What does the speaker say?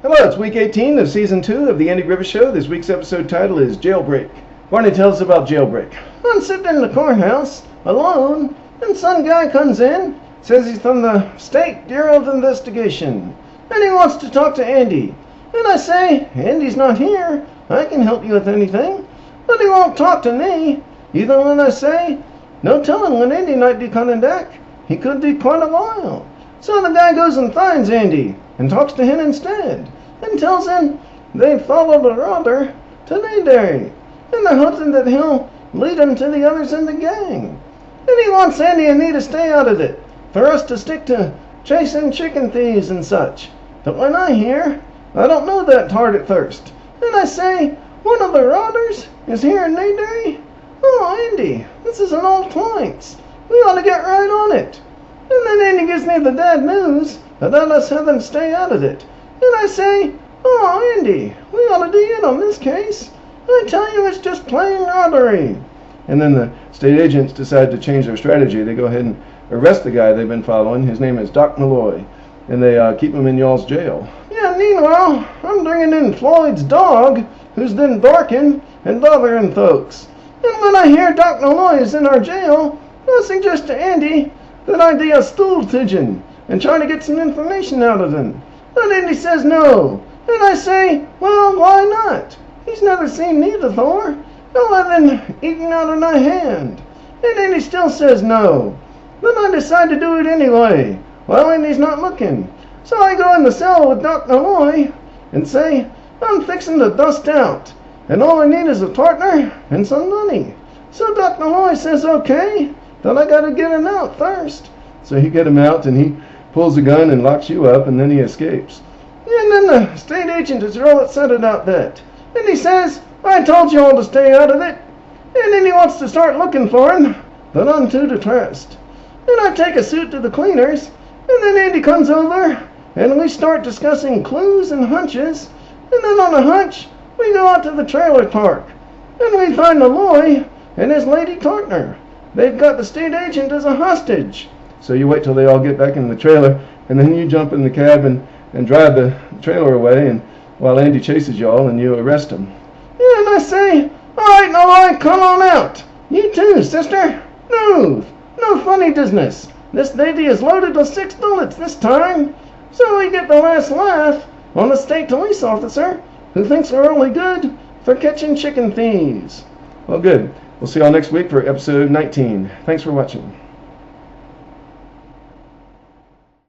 Hello, it's week 18 of season 2 of the Andy Griffith Show. This week's episode title is Jailbreak. Barney tells us about Jailbreak. I'm sitting in the courthouse, alone, and some guy comes in, says he's from the State Bureau of Investigation, and he wants to talk to Andy. And I say, Andy's not here, I can help you with anything, but he won't talk to me. Even when I say, no telling when Andy might be coming back, he could be quite a while. So the guy goes and finds Andy, and talks to him instead, and tells him they followed a robber to Mayday, and they're hoping that he'll lead him to the others in the gang. And he wants Andy and me to stay out of it, for us to stick to chasing chicken thieves and such. But when I hear, I don't know that hard at first, and I say, one of the robbers is here in Mayday? Oh, Andy, this is an old points. We ought to get right on it. And then Andy gives me the bad news about us having to stay out of it. And I say, oh, Andy, we ought to be in on this case. I tell you, it's just plain robbery. And then the state agents decide to change their strategy. They go ahead and arrest the guy they've been following. His name is Doc Malloy. And they keep him in y'all's jail. Yeah, meanwhile, I'm bringing in Floyd's dog, who's been barking and bothering folks. And when I hear Doc Malloy is in our jail, I suggest to Andy that I be a stool pigeon and try to get some information out of him. But Andy says no. And I say, well, why not? He's never seen me before. No other than eating out of my hand. And Andy still says no. But I decide to do it anyway, while Andy's not looking. So I go in the cell with Doc Malloy and say, I'm fixing to dust out, and all I need is a partner and some money. So Doc Malloy says okay, but I gotta get him out first. So you get him out, and he pulls a gun and locks you up, and then he escapes. And then the state agent is real upset about that. And he says, I told you all to stay out of it. And then he wants to start looking for him, but I'm too depressed. And I take a suit to the cleaners, and then Andy comes over, and we start discussing clues and hunches. And then on a hunch, we go out to the trailer park, and we find Malloy and his lady partner. They've got the state agent as a hostage. So you wait till they all get back in the trailer, and then you jump in the cab and drive the trailer away, and while Andy chases y'all, and you arrest him. Yeah, and I say, all right, Malloy, come on out. You too, sister. Move. No funny business. This lady is loaded with 6 bullets this time. So we get the last laugh on the state police officer, who thinks we're only good for catching chicken thieves. Well, good. We'll see y'all next week for episode 19. Thanks for watching.